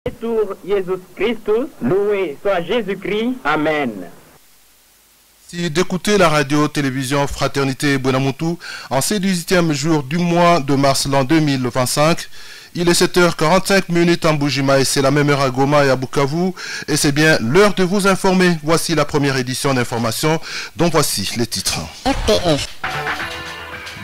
Retour Jésus Christus, loué soit Jésus-Christ, Amen. Merci d'écouter la radio-télévision Fraternité Buenamutu en ce 18e jour du mois de mars l'an 2025. Il est 7h45 en Bujimaï, c'est la même heure à Goma et à Bukavu, et c'est bien l'heure de vous informer. Voici la première édition d'information, dont voici les titres. RPF.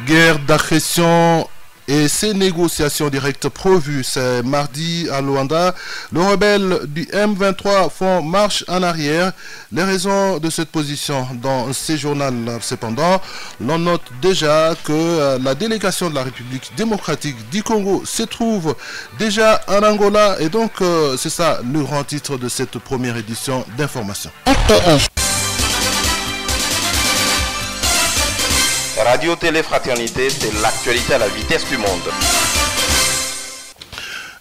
Guerre d'agression et ces négociations directes prévues ce mardi à Luanda. Les rebelles du M23 font marche en arrière. Les raisons de cette position dans ces journaux, cependant, l'on note déjà que la délégation de la République démocratique du Congo se trouve déjà en Angola. Et donc, c'est ça le grand titre de cette première édition d'information. RPF. Radio Télé Fraternité, c'est l'actualité à la vitesse du monde.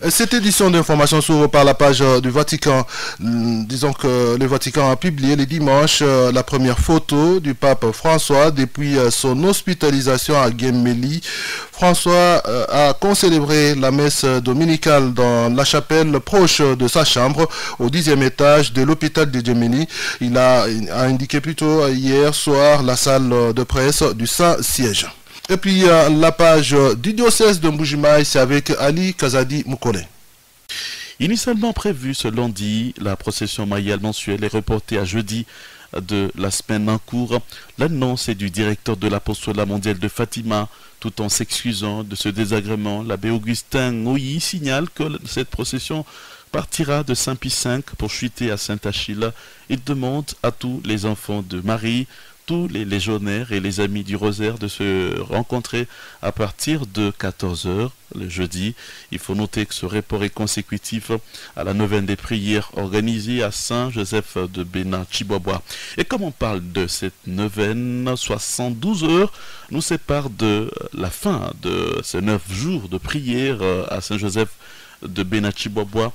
Cette édition d'information s'ouvre par la page du Vatican. Disons que le Vatican a publié le dimanche la première photo du pape François depuis son hospitalisation à Gemelli. François a concélébré la messe dominicale dans la chapelle proche de sa chambre au 10e étage de l'hôpital de Gemelli. Il a indiqué plutôt hier soir la salle de presse du Saint-Siège. Et puis la page du diocèse de Mbujimaï, c'est avec Ali Kazadi Moukole. Initialement prévu ce lundi, la procession mariale mensuelle est reportée à jeudi de la semaine en cours. L'annonce est du directeur de l'apostolat mondial de Fatima. Tout en s'excusant de ce désagrément, l'abbé Augustin Ngoyi signale que cette procession partira de Saint-Pie V pour chuter à Saint-Achille. Il demande à tous les enfants de Marie, tous les légionnaires et les amis du rosaire de se rencontrer à partir de 14h le jeudi. Il faut noter que ce report est consécutif à la neuvaine des prières organisée à Saint-Joseph de Bénin-Chibouaboua. Et comme on parle de cette neuvaine, 72 heures nous séparent de la fin de ces 9 jours de prière à Saint-Joseph de Bénin-Chibouaboua.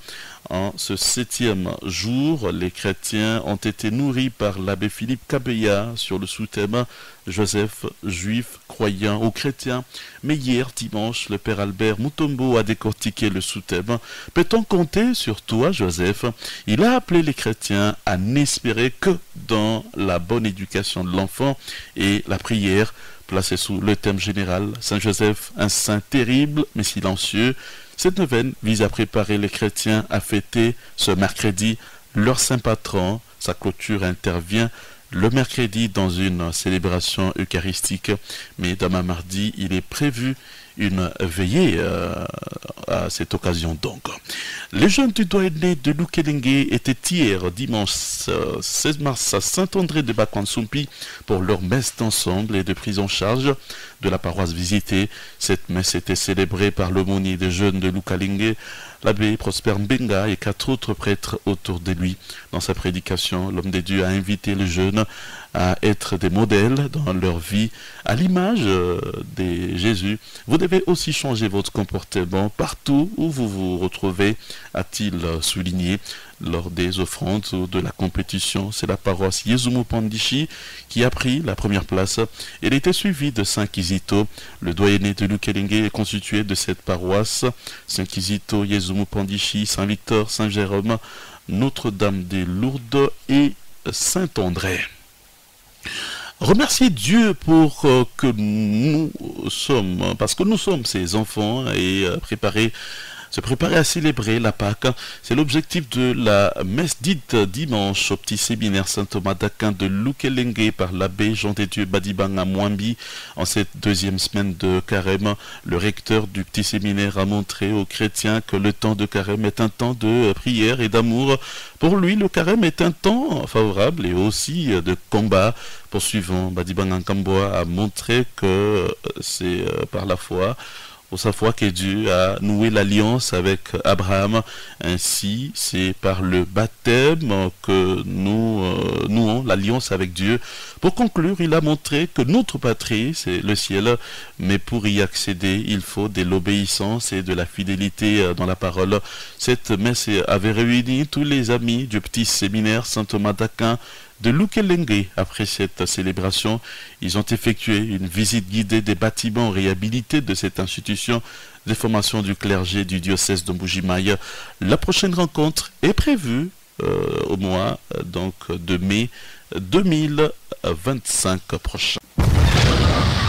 En ce 7e jour, les chrétiens ont été nourris par l'abbé Philippe Kabeya sur le sous-thème Joseph, juif, croyant ou chrétien. Mais hier, dimanche, le père Albert Mutombo a décortiqué le sous-thème. Peut-on compter sur toi, Joseph? Il a appelé les chrétiens à n'espérer que dans la bonne éducation de l'enfant et la prière, placée sous le thème général Saint Joseph, un saint terrible mais silencieux. Cette neuvaine vise à préparer les chrétiens à fêter ce mercredi leur saint patron. Sa clôture intervient le mercredi dans une célébration eucharistique, mais demain mardi, il est prévu une veillée à cette occasion donc. Les jeunes du doyenné de Lukelenge étaient hier, dimanche 16 mars, à Saint-André de Bakwansumpi pour leur messe d'ensemble et de prise en charge de la paroisse visitée. Cette messe était célébrée par l'aumônier des jeunes de Lukelenge, l'abbé Prosper Mbenga et 4 autres prêtres autour de lui. Dans sa prédication, l'homme de Dieu a invité les jeunes à être des modèles dans leur vie à l'image de Jésus. Vous devez aussi changer votre comportement partout où vous vous retrouvez, a-t-il souligné lors des offrandes ou de la compétition. C'est la paroisse Yezumu Pandishi qui a pris la première place. Elle était suivie de Saint-Kizito. Le doyenné de Lukelenge est constitué de cette paroisse: Saint-Kizito, Yezumu Pandishi, Saint-Victor, Saint-Jérôme, Notre-Dame des Lourdes et Saint-André. Remerciez Dieu pour que nous sommes, parce que nous sommes ses enfants, et se préparer à célébrer la Pâque. C'est l'objectif de la messe dite dimanche au petit séminaire Saint-Thomas d'Aquin de Lukelenge par l'abbé Jean-de-Dieu Badibanga Mwambi. En cette deuxième semaine de carême, le recteur du petit séminaire a montré aux chrétiens que le temps de carême est un temps de prière et d'amour. Pour lui, le carême est un temps favorable et aussi de combat. Poursuivant, Badibanga Kamboa a montré que c'est par la foi, pour sa foi, que Dieu a noué l'alliance avec Abraham. Ainsi, c'est par le baptême que nous nouons l'alliance avec Dieu. Pour conclure, il a montré que notre patrie, c'est le ciel, mais pour y accéder, il faut de l'obéissance et de la fidélité dans la parole. Cette messe avait réuni tous les amis du petit séminaire Saint-Thomas d'Aquin de Lukelenge. Après cette célébration, ils ont effectué une visite guidée des bâtiments réhabilités de cette institution des formations du clergé du diocèse de Mbuji-Mayi. La prochaine rencontre est prévue au mois de mai 2025 prochain.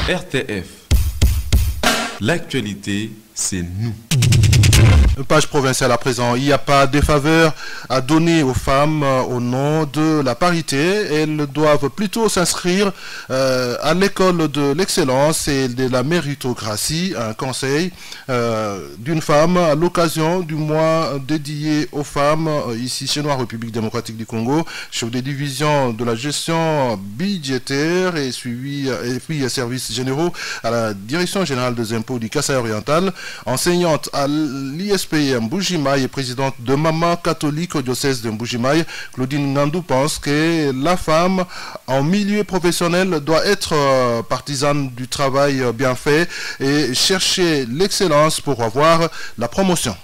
RTF. L'actualité, c'est nous. Page provinciale à présent. Il n'y a pas de faveur à donner aux femmes au nom de la parité. Elles doivent plutôt s'inscrire à l'école de l'excellence et de la méritocratie. Un conseil d'une femme à l'occasion du mois dédié aux femmes ici chez nous en République démocratique du Congo. Chef des divisions de la gestion budgétaire et suivi et puis services généraux à la direction générale des impôts du Kasaï oriental. Enseignante à l'ISP Mbuji-Mayi et présidente de Maman catholique au diocèse de Mbuji-Mayi, Claudine Ngandou pense que la femme en milieu professionnel doit être partisane du travail bien fait et chercher l'excellence pour avoir la promotion.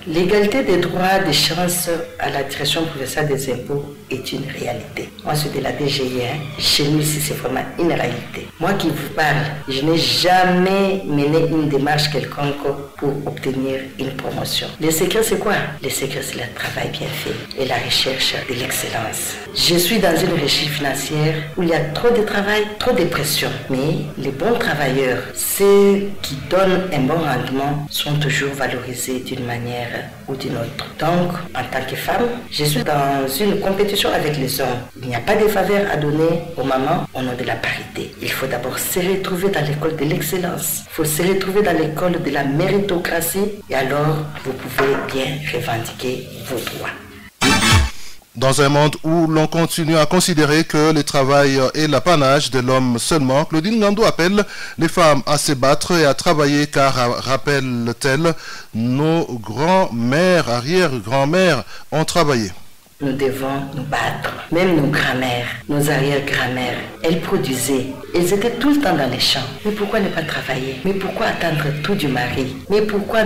L'égalité des droits des chances à la direction provinciale des impôts est une réalité. Moi, c'est de la DGI. Chez nous, ici, c'est vraiment une réalité. Moi qui vous parle, je n'ai jamais mené une démarche quelconque pour obtenir une promotion. Le secret, c'est quoi? Le secret, c'est le travail bien fait et la recherche de l'excellence. Je suis dans une régie financière où il y a trop de travail, trop de pression. Mais les bons travailleurs, ceux qui donnent un bon rendement, sont toujours valorisés d'une manière ou d'une autre. Donc, en tant que femme, je suis dans une compétition avec les hommes. Il n'y a pas de faveur à donner aux mamans au nom de la parité. Il faut d'abord se retrouver dans l'école de l'excellence. Il faut se retrouver dans l'école de la méritocratie et alors vous pouvez bien revendiquer vos droits. Dans un monde où l'on continue à considérer que le travail est l'apanage de l'homme seulement, Claudine Ngandou appelle les femmes à se battre et à travailler car, rappelle-t-elle, nos grands-mères, arrière-grands-mères ont travaillé. Nous devons nous battre. Même nos grands-mères, nos arrière-grands-mères, elles produisaient. Elles étaient tout le temps dans les champs. Mais pourquoi ne pas travailler? Mais pourquoi attendre tout du mari? Mais pourquoi?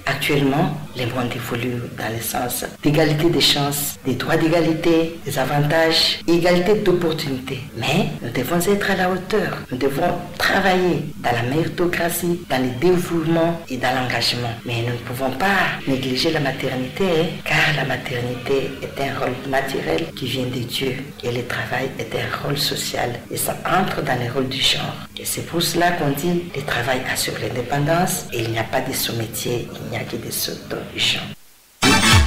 Actuellement, le monde évolue dans le sens d'égalité des chances, des droits d'égalité, des avantages, égalité d'opportunités. Mais nous devons être à la hauteur. Nous devons travailler dans la méritocratie, dans le dévouement et dans l'engagement. Mais nous ne pouvons pas négliger la maternité, car la maternité est un rôle naturel qui vient de Dieu et le travail est un rôle social et ça entre dans le rôle du genre. Et c'est pour cela qu'on dit le travail assure l'indépendance et il n'y a pas de sous-métier, il n'y a que des sous-gens.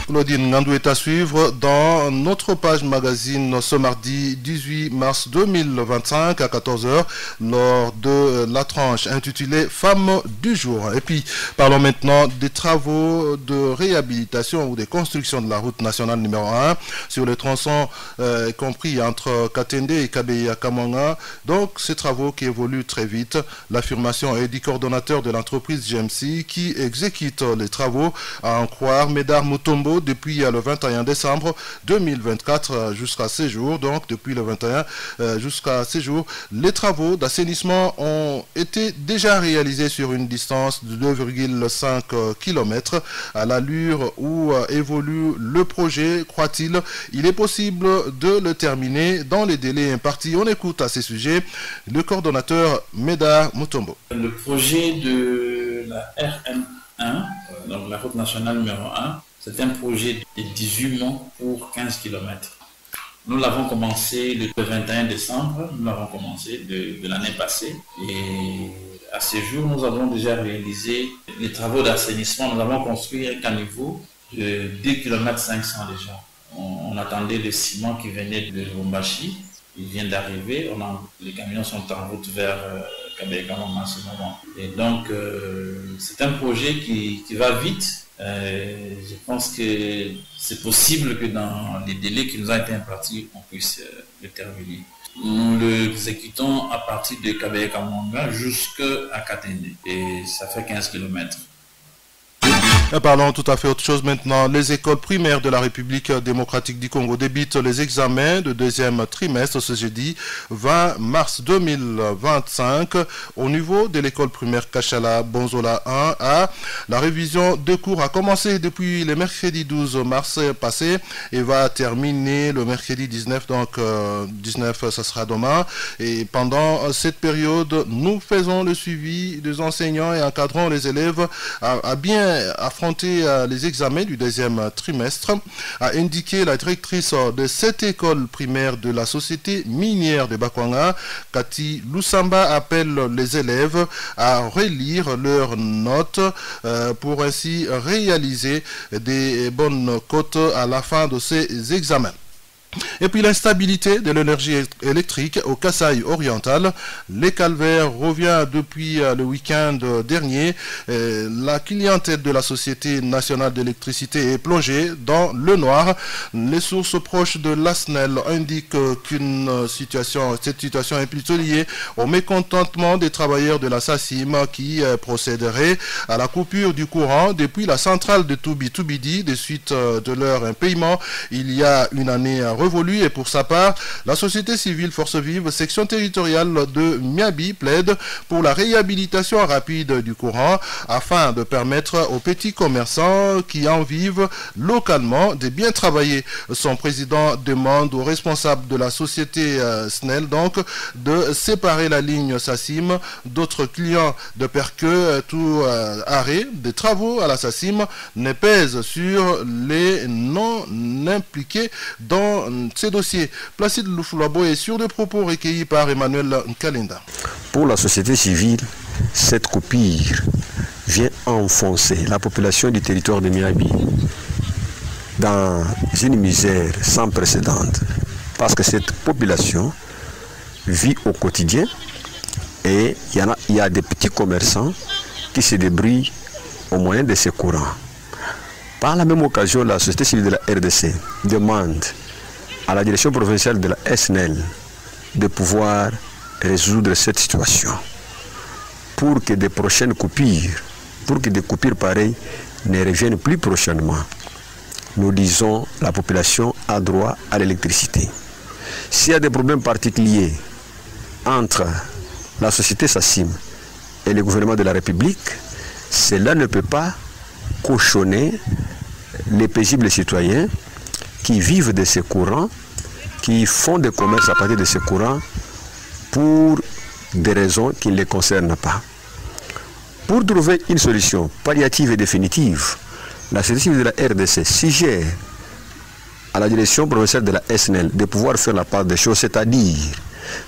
Claudine Ngandou est à suivre dans notre page magazine ce mardi 18 mars 2025 à 14h lors de la tranche intitulée Femmes du jour. Et puis parlons maintenant des travaux de réhabilitation ou de construction de la route nationale numéro 1 sur le tronçon compris entre Katende et Kabeya-Kamanga. Donc ces travaux qui évoluent très vite. L'affirmation est du coordonnateur de l'entreprise GMC qui exécute les travaux, à en croire Médard Mutombo, depuis le 21 décembre 2024 jusqu'à ces jours. Donc depuis le 21 jusqu'à ces jours, les travaux d'assainissement ont été déjà réalisés sur une distance de 2,5 km. À l'allure où évolue le projet, croit-il, il est possible de le terminer dans les délais impartis. On écoute à ces sujets le coordonnateur Médard Mutombo. Le projet de la RM1, donc la route nationale numéro 1, c'est un projet de 18 mois pour 15 km. Nous l'avons commencé le 21 décembre, nous l'avons commencé de l'année passée. Et à ce jour, nous avons déjà réalisé les travaux d'assainissement. Nous avons construit un caniveau de 2 km 500 déjà. On attendait le ciment qui venait de Lubumbashi. Il vient d'arriver. Les camions sont en route vers Kabeya-Kamanga en ce moment. Et donc, c'est un projet qui va vite. Je pense que c'est possible que dans les délais qui nous ont été impartis, on puisse le terminer. Nous l'exécutons à partir de Kabeya-Kamanga jusqu'à Katende et ça fait 15 km. Parlons tout à fait autre chose maintenant. Les écoles primaires de la République démocratique du Congo débutent les examens de deuxième trimestre ce jeudi 20 mars 2025 au niveau de l'école primaire Kachala Bonzola 1A. La révision de cours a commencé depuis le mercredi 12 mars passé et va terminer le mercredi 19, donc 19 ça sera demain. Et pendant cette période, nous faisons le suivi des enseignants et encadrons les élèves à bien affronter les examens du deuxième trimestre, a indiqué la directrice de cette école primaire de la société minière de Bakwanga. Cathy Lusamba appelle les élèves à relire leurs notes pour ainsi réaliser des bonnes cotes à la fin de ces examens. Et puis l'instabilité de l'énergie électrique au Kasaï oriental. Les calvaires revient depuis le week-end dernier. La clientèle de la Société nationale d'électricité est plongée dans le noir. Les sources proches de l'ASNEL indiquent cette situation est plutôt liée au mécontentement des travailleurs de la SACIM qui procéderaient à la coupure du courant depuis la centrale de Toubi-Toubidi des suites de leur impayement il y a une année révolue. Et pour sa part, la société civile Force Vive, section territoriale de Miabi, plaide pour la réhabilitation rapide du courant afin de permettre aux petits commerçants qui en vivent localement de bien travailler. Son président demande aux responsables de la société SNEL donc de séparer la ligne SACIM d'autres clients de peur que tout arrêt des travaux à la SACIM ne pèse sur les non impliqués dans ces dossiers. Placide Lufulabo est sur des propos recueillis par Emmanuel Nkalenda. Pour la société civile, cette coupure vient enfoncer la population du territoire de Miabi dans une misère sans précédent. Parce que cette population vit au quotidien et il y a des petits commerçants qui se débrouillent au moyen de ces courants. Par la même occasion, la société civile de la RDC demande à la direction provinciale de la SNEL de pouvoir résoudre cette situation pour que des prochaines coupures, pour que des coupures pareilles ne reviennent plus prochainement. Nous disons la population a droit à l'électricité. S'il y a des problèmes particuliers entre la société SACIM et le gouvernement de la République, cela ne peut pas cautionner les paisibles citoyens qui vivent de ces courants, qui font des commerces à partir de ces courants pour des raisons qui ne les concernent pas. Pour trouver une solution palliative et définitive, la société civile de la RDC suggère à la direction provinciale de la SNEL de pouvoir faire la part des choses, c'est-à-dire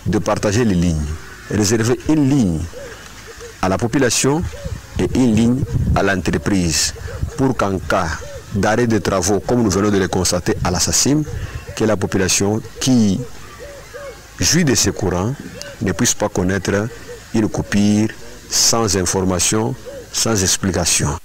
de partager les lignes, réserver une ligne à la population et une ligne à l'entreprise pour qu'en cas d'arrêt de travaux, comme nous venons de le constater à la SACIM, que la population qui jouit de ces courants ne puisse pas connaître une coupure sans information, sans explication.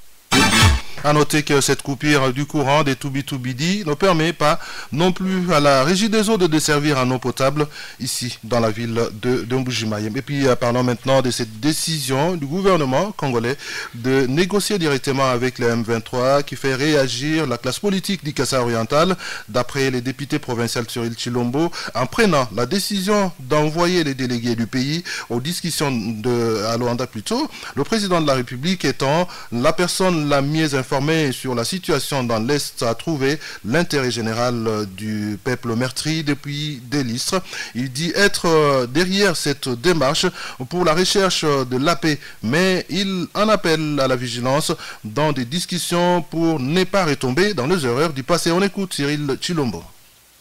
À noter que cette coupure du courant des Toubi-Toubidi ne permet pas non plus à la Régie des eaux de desservir en eau potable ici dans la ville de Mbujimayem. Et puis parlons maintenant de cette décision du gouvernement congolais de négocier directement avec le M23 qui fait réagir la classe politique du Kasaï oriental d'après les députés provinciaux Cyril Tshilombo en prenant la décision d'envoyer les délégués du pays aux discussions à Luanda plutôt. Le président de la République étant la personne la mieux informée sur la situation dans l'Est a trouvé l'intérêt général du peuple meurtri depuis des lustres. Il dit être derrière cette démarche pour la recherche de la paix, mais il en appelle à la vigilance dans des discussions pour ne pas retomber dans les erreurs du passé. On écoute Cyril Tshilombo.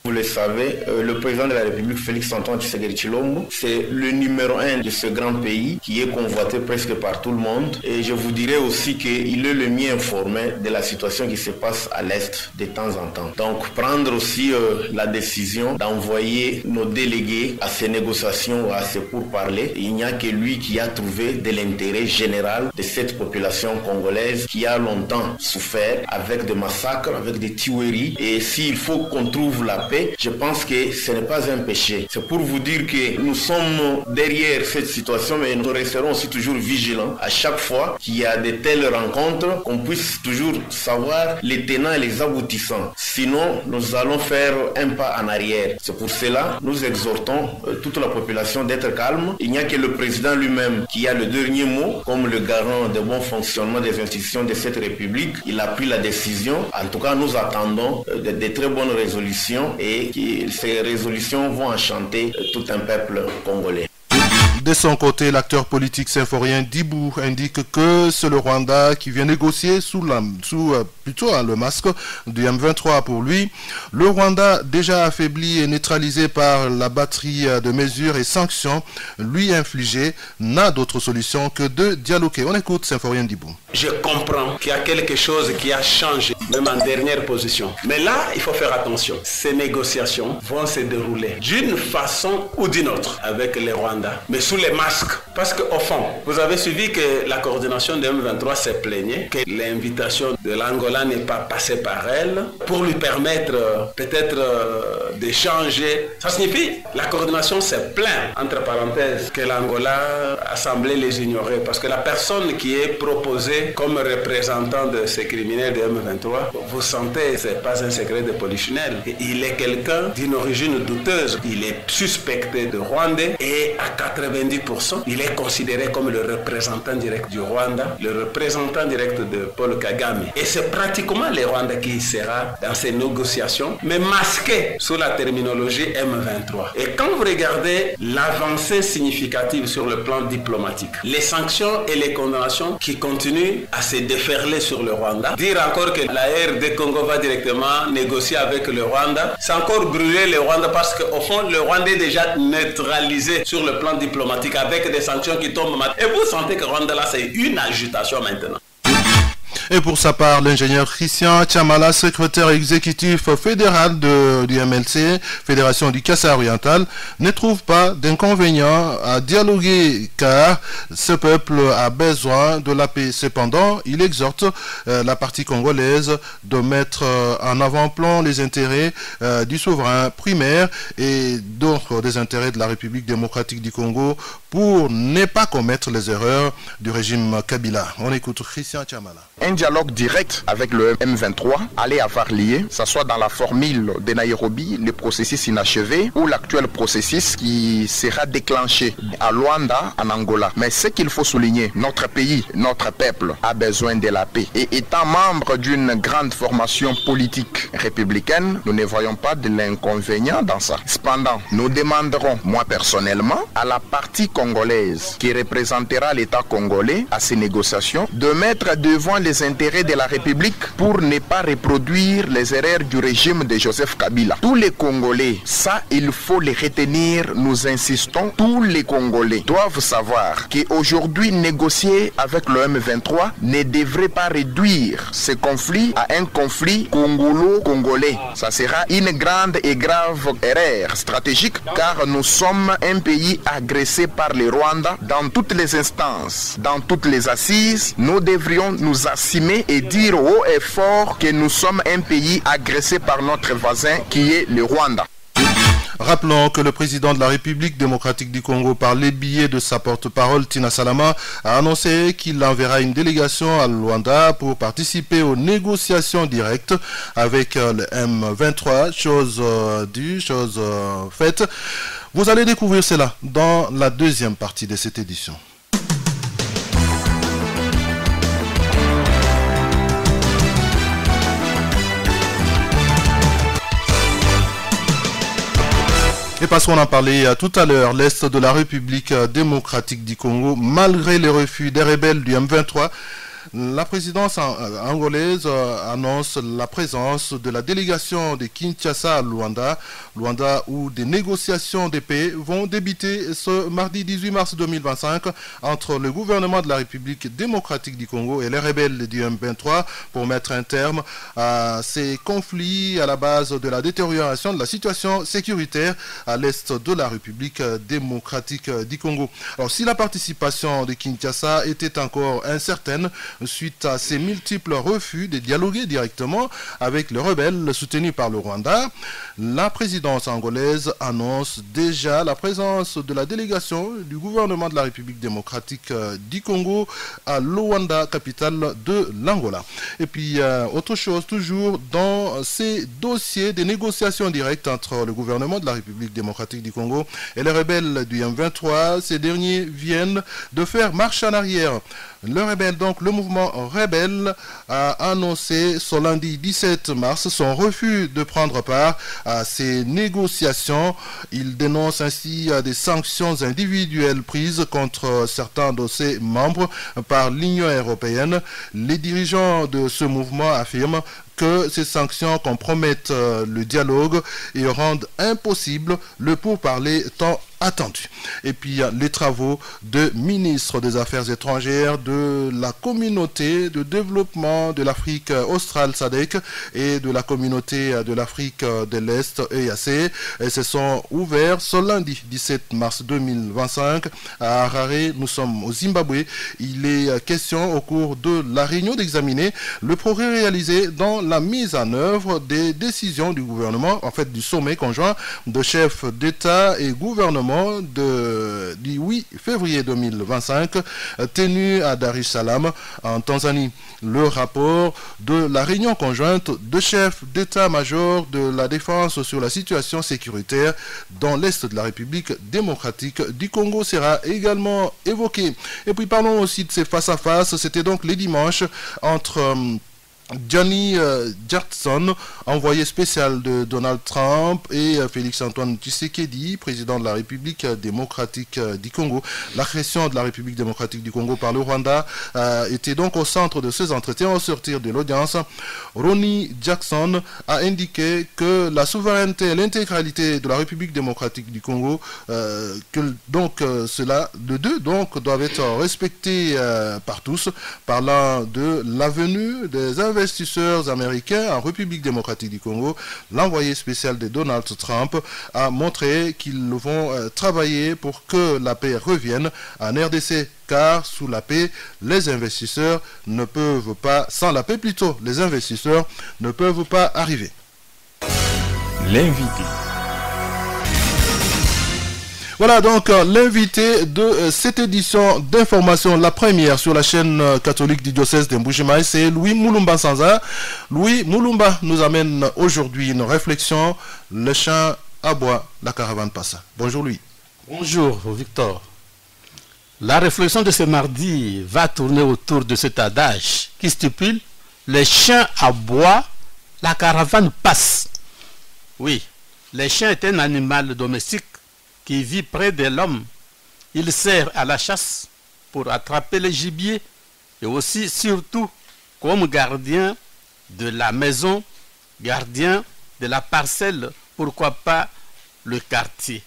Vous le savez, le président de la République, Félix-Antoine Tshisekedi Tshilombo, c'est le numéro 1 de ce grand pays qui est convoité presque par tout le monde. Et je vous dirais aussi qu'il est le mieux informé de la situation qui se passe à l'Est de temps en temps. Donc prendre aussi la décision d'envoyer nos délégués à ces négociations, à ces pourparlers, il n'y a que lui qui a trouvé de l'intérêt général de cette population congolaise qui a longtemps souffert avec des massacres, avec des tueries. Et s'il faut qu'on trouve la paix paix, je pense que ce n'est pas un péché. C'est pour vous dire que nous sommes derrière cette situation, mais nous resterons aussi toujours vigilants à chaque fois qu'il y a de telles rencontres, qu'on puisse toujours savoir les tenants et les aboutissants. Sinon, nous allons faire un pas en arrière. C'est pour cela que nous exhortons toute la population d'être calme. Il n'y a que le président lui-même qui a le dernier mot, comme le garant de bon fonctionnement des institutions de cette République. Il a pris la décision. En tout cas, nous attendons de très bonnes résolutions et que ces résolutions vont enchanter tout un peuple congolais. De son côté, l'acteur politique symphorien Dibou indique que c'est le Rwanda qui vient négocier sous le masque du M23 pour lui. Le Rwanda, déjà affaibli et neutralisé par la batterie de mesures et sanctions lui infligées, n'a d'autre solution que de dialoguer. On écoute symphorien Dibou. Je comprends qu'il y a quelque chose qui a changé, même en dernière position. Mais là, il faut faire attention. Ces négociations vont se dérouler d'une façon ou d'une autre avec les Rwandais, mais sous les masques. Parce qu'au fond, vous avez suivi que la coordination de M23 s'est plaignée que l'invitation de l'Angola n'est pas passée par elle pour lui permettre peut-être d'échanger. Ça signifie la coordination s'est plainte, entre parenthèses, que l'Angola a semblé les ignorer. Parce que la personne qui est proposée comme représentant de ces criminels de M23, vous sentez, c'est pas un secret de polichinelle. Il est quelqu'un d'une origine douteuse. Il est suspecté de Rwandais et à 90%, il est considéré comme le représentant direct du Rwanda, le représentant direct de Paul Kagame. Et c'est pratiquement le Rwanda qui sera dans ces négociations, mais masqué sous la terminologie M23. Et quand vous regardez l'avancée significative sur le plan diplomatique, les sanctions et les condamnations qui continuent à se déferler sur le Rwanda, dire encore que la RD Congo va directement négocier avec le Rwanda, c'est encore brûler le Rwanda parce qu'au fond, le Rwanda est déjà neutralisé sur le plan diplomatique avec des sanctions qui tombent maintenant. Et vous sentez que Rwanda là, c'est une agitation maintenant. Et pour sa part, l'ingénieur Christian Tchamala, secrétaire exécutif fédéral du MLC, Fédération du Kassa oriental, ne trouve pas d'inconvénient à dialoguer car ce peuple a besoin de la paix. Cependant, il exhorte la partie congolaise de mettre en avant-plan les intérêts du souverain primaire et donc des intérêts de la République démocratique du Congo pour ne pas commettre les erreurs du régime Kabila. On écoute Christian Tchamala. Un dialogue direct avec le M23 allait avoir lieu, que ce soit dans la formule de Nairobi, le processus inachevé, ou l'actuel processus qui sera déclenché à Luanda, en Angola. Mais ce qu'il faut souligner, notre pays, notre peuple a besoin de la paix. Et étant membre d'une grande formation politique républicaine, nous ne voyons pas de l'inconvénient dans ça. Cependant, nous demanderons, moi personnellement, à la partie congolaise qui représentera l'État congolais à ces négociations, de mettre devant les intérêts de la République pour ne pas reproduire les erreurs du régime de Joseph Kabila. Tous les Congolais, ça il faut les retenir, nous insistons, tous les Congolais doivent savoir qu'aujourd'hui négocier avec le M23 ne devrait pas réduire ce conflit à un conflit congolo-congolais. Ça sera une grande et grave erreur stratégique car nous sommes un pays agressé par les Rwandais dans toutes les instances, dans toutes les assises. Nous devrions nous assumer et dire haut et fort que nous sommes un pays agressé par notre voisin qui est le Rwanda. Rappelons que le président de la République démocratique du Congo, par les billets de sa porte-parole Tina Salama, a annoncé qu'il enverra une délégation à Luanda pour participer aux négociations directes avec le M23, chose faite. Vous allez découvrir cela dans la deuxième partie de cette édition. Et parce qu'on en parlait tout à l'heure, l'Est de la République démocratique du Congo, malgré les refus des rebelles du M23, la présidence angolaise annonce la présence de la délégation de Kinshasa à Luanda, où des négociations de paix vont débuter ce mardi 18 mars 2025 entre le gouvernement de la République démocratique du Congo et les rebelles du M23 pour mettre un terme à ces conflits à la base de la détérioration de la situation sécuritaire à l'est de la République démocratique du Congo. Alors si la participation de Kinshasa était encore incertaine, suite à ses multiples refus de dialoguer directement avec les rebelles soutenus par le Rwanda. La présidence angolaise annonce déjà la présence de la délégation du gouvernement de la République démocratique du Congo à Luanda, capitale de l'Angola. Et puis, autre chose, toujours dans ces dossiers des négociations directes entre le gouvernement de la République démocratique du Congo et les rebelles du M23, ces derniers viennent de faire marche en arrière. Le mouvement rebelle a annoncé ce lundi 17 mars son refus de prendre part à ces négociations. Il dénonce ainsi des sanctions individuelles prises contre certains de ses membres par l'Union européenne. Les dirigeants de ce mouvement affirment que ces sanctions compromettent le dialogue et rendent impossible le pourparler tant attendu. Et puis les travaux de ministre des Affaires étrangères de la communauté de développement de l'Afrique australe SADC et de la communauté de l'Afrique de l'Est EAC se sont ouverts ce lundi 17 mars 2025 à Harare. Nous sommes au Zimbabwe. Il est question au cours de la réunion d'examiner le progrès réalisé dans la mise en œuvre des décisions du gouvernement, en fait du sommet conjoint de chefs d'État et gouvernement du 8 février 2025 tenu à Dar es Salaam en Tanzanie. Le rapport de la réunion conjointe de chefs d'état-major de la défense sur la situation sécuritaire dans l'Est de la République démocratique du Congo sera également évoqué. Et puis parlons aussi de ces face-à-face. C'était donc les dimanches entre Johnny Jackson, envoyé spécial de Donald Trump, et Félix-Antoine Tshisekedi, président de la République démocratique du Congo. L'agression de la République démocratique du Congo par le Rwanda était donc au centre de ces entretiens. Au sortir de l'audience, Ronnie Jackson a indiqué que la souveraineté et l'intégralité de la République démocratique du Congo, les deux doivent être respectés par tous, parlant de la venue des investisseurs américains en République démocratique du Congo. L'envoyé spécial de Donald Trump a montré qu'ils vont travailler pour que la paix revienne en RDC, car sous la paix, les investisseurs ne peuvent pas, sans la paix plutôt, les investisseurs ne peuvent pas arriver. L'invité. Voilà donc l'invité de cette édition d'information, la première sur la chaîne catholique du diocèse de Mbuji-Mayi, c'est Louis Moulumba Sanza. Louis Moulumba nous amène aujourd'hui une réflexion, le chant à bois, la caravane passe. Bonjour Louis. Bonjour Victor. La réflexion de ce mardi va tourner autour de cet adage qui stipule les chiens aboient, la caravane passe. Oui, le chien est un animal domestique qui vit près de l'homme. Il sert à la chasse pour attraper le gibier et aussi surtout comme gardien de la maison, gardien de la parcelle, pourquoi pas le quartier.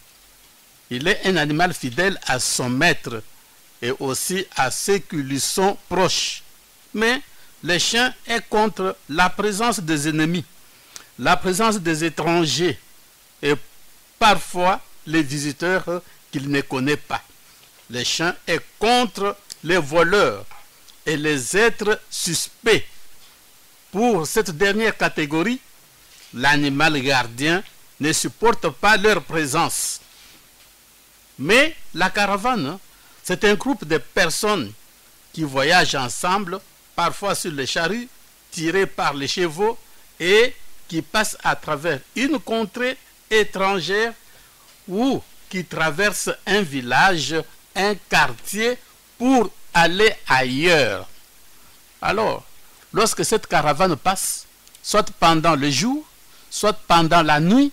Il est un animal fidèle à son maître et aussi à ceux qui lui sont proches. Mais le chien est contre la présence des ennemis, la présence des étrangers et parfois les visiteurs qu'il ne connaît pas. Le chien est contre les voleurs et les êtres suspects. Pour cette dernière catégorie, l'animal gardien ne supporte pas leur présence. Mais la caravane, c'est un groupe de personnes qui voyagent ensemble, parfois sur les charrues, tirés par les chevaux, et qui passent à travers une contrée étrangère ou qui traversent un village, un quartier pour aller ailleurs. Alors, lorsque cette caravane passe, soit pendant le jour, soit pendant la nuit,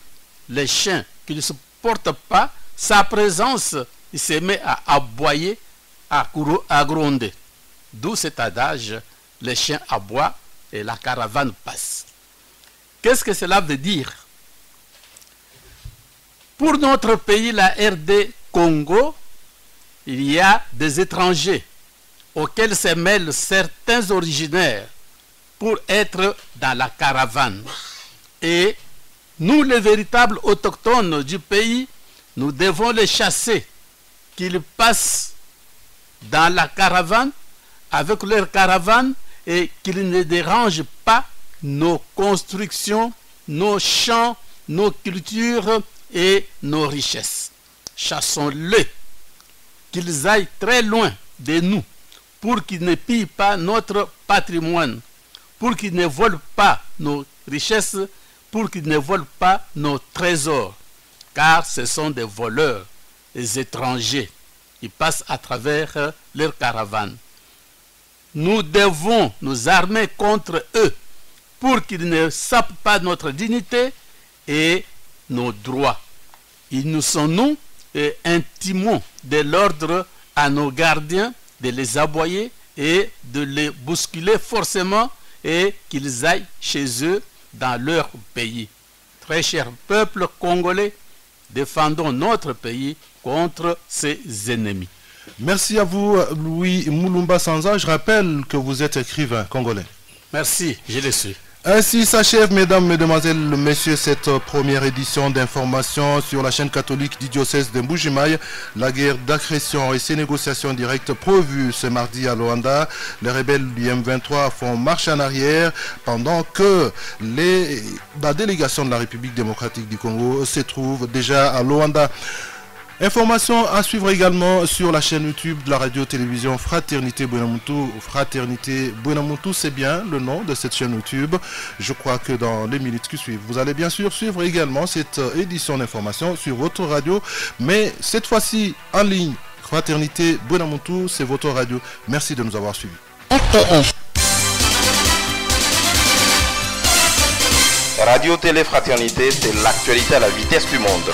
les chiens qui ne supportent pas sa présence, il se met à aboyer, à gronder. D'où cet adage, les chiens aboient et la caravane passe. Qu'est-ce que cela veut dire? Pour notre pays, la RD Congo, il y a des étrangers auxquels se mêlent certains originaires pour être dans la caravane. Et nous, les véritables autochtones du pays, nous devons les chasser, qu'ils passent dans la caravane avec leurs caravanes et qu'ils ne dérangent pas nos constructions, nos champs, nos cultures et nos richesses. Chassons-les, qu'ils aillent très loin de nous, pour qu'ils ne pillent pas notre patrimoine, pour qu'ils ne volent pas nos richesses, pour qu'ils ne volent pas nos trésors, car ce sont des voleurs, des étrangers. Ils passent à travers leurs caravanes. Nous devons nous armer contre eux pour qu'ils ne sapent pas notre dignité et nos droits. Ils nous sont nous et intimons de l'ordre à nos gardiens de les aboyer et de les bousculer forcément et qu'ils aillent chez eux dans leur pays. Très cher peuple congolais, défendons notre pays contre ses ennemis. Merci à vous, Louis Moulumba Sanza. Je rappelle que vous êtes écrivain congolais. Merci, je le suis. Ainsi s'achève, mesdames, mesdemoiselles, messieurs, cette première édition d'information sur la chaîne catholique du diocèse de Mbujimaï. La guerre d'agression et ses négociations directes prévues ce mardi à Luanda. Les rebelles du M23 font marche en arrière pendant que la délégation de la République démocratique du Congo se trouve déjà à Luanda. Information à suivre également sur la chaîne YouTube de la radio-télévision Fraternité Buenamuntu. Fraternité Buenamuntu, c'est bien le nom de cette chaîne YouTube. Je crois que dans les minutes qui suivent, vous allez bien sûr suivre également cette édition d'information sur votre radio, mais cette fois-ci en ligne. Fraternité Buenamuntu, c'est votre radio. Merci de nous avoir suivis. Radio Télé Fraternité, c'est l'actualité à la vitesse du monde.